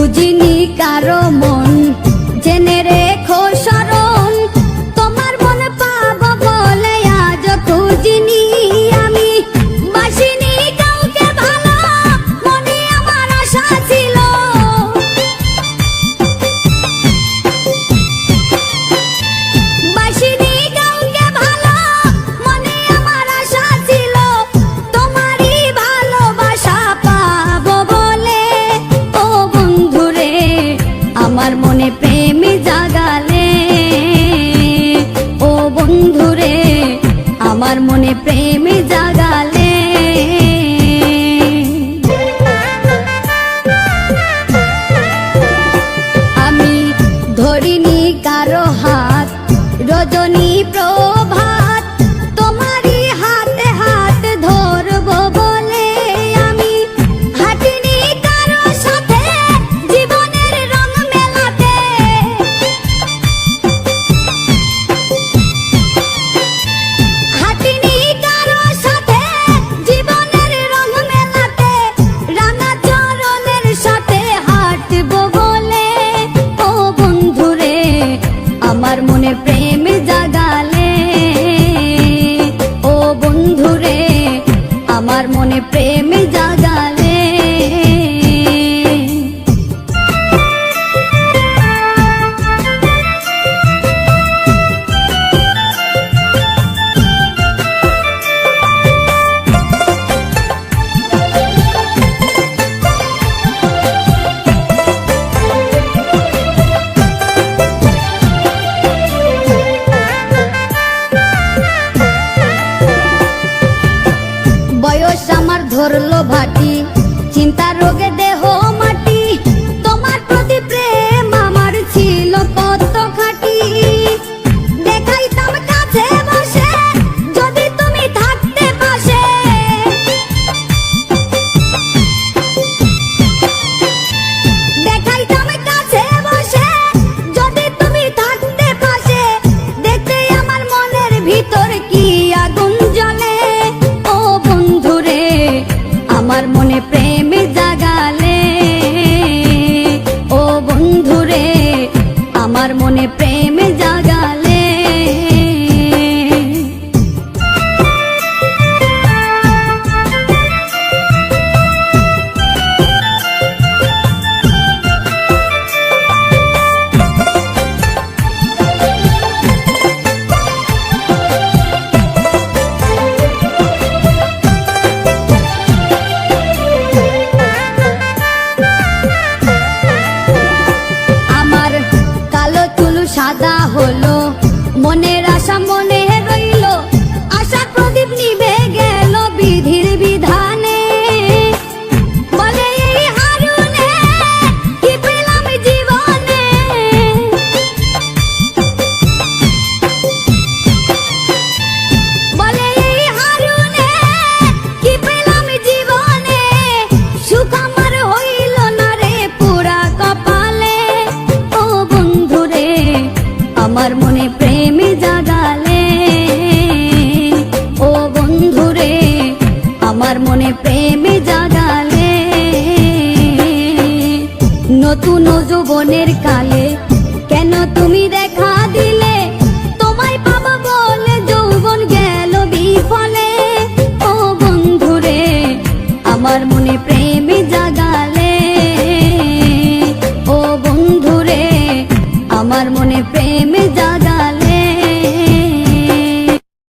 বুঝিনি কারো মন, জেনে রেখো শরণ, তোমার মন পাবো বলে আজ খুঁজিনি আমি। বাসিনি কাউকে ভালো, মনে আমার আশা ছিল। বাসিনি কাউকে ভালো, মনে আমার আশা ছিল, তোমারই ভালোবাসা পাবো বলে। ও বন্ধুরে আমার মনে প্রেম জাগালে, ও বন্ধুরে আমার মনে প্রেম জাগালে। আমি ধরিনি কারো হাত, রজনী প্রভাত, তোমারই হাতে হাত ধরবো বলে আমি। হাঁটিনি কারো সাথে জীবনের রং মেলাতে, হাঁটিনি কারো সাথে জীবনের রং মেলাতে, রাঙা চরণের সাথে হাঁটবো বলে। ও বন্ধুরে আমার মনে প্রেম জাগালে, ও বন্ধুরে আমার মনে প্রেম জাগালে। বয়স আমার ধরলো ভাটি, চিন্তা রোগে দেহ মাটি, তোমার প্রতি প্রেম আমার ছিল কত খাঁটি। দেখাইতাম কাছে বসে যদি তুমি থাকতে পাশে, দেখাইতাম কাছে বসে যদি তুমি থাকতে পাশে, দেখতে আমার মনের ভিতর কি আগুন জ্বলে। ও বন্ধুরে আমার মনে প্রেম জাগালে, ও বন্ধুরে আমার মনে প্রেম জাগালে। আমার কালো চুল সাদা হলো, মনের আশা মনে রইলো, আশা প্রদীপ নিভে গেল বিধির বিধানে। বলে এই হারুনে কি পেলাম জীবনে, বলে এই হারুনে কি পেলাম জীবনে, সুখ আমার হইল না রে পুরা কপালে। ও বন্ধুরে আমার মনে প্রেম জাগালে, ও বন্ধুরে আমার মনে প্রেম জাগালে। নতুন যৌবনের কালে কেন তুমি দেখা দিলে,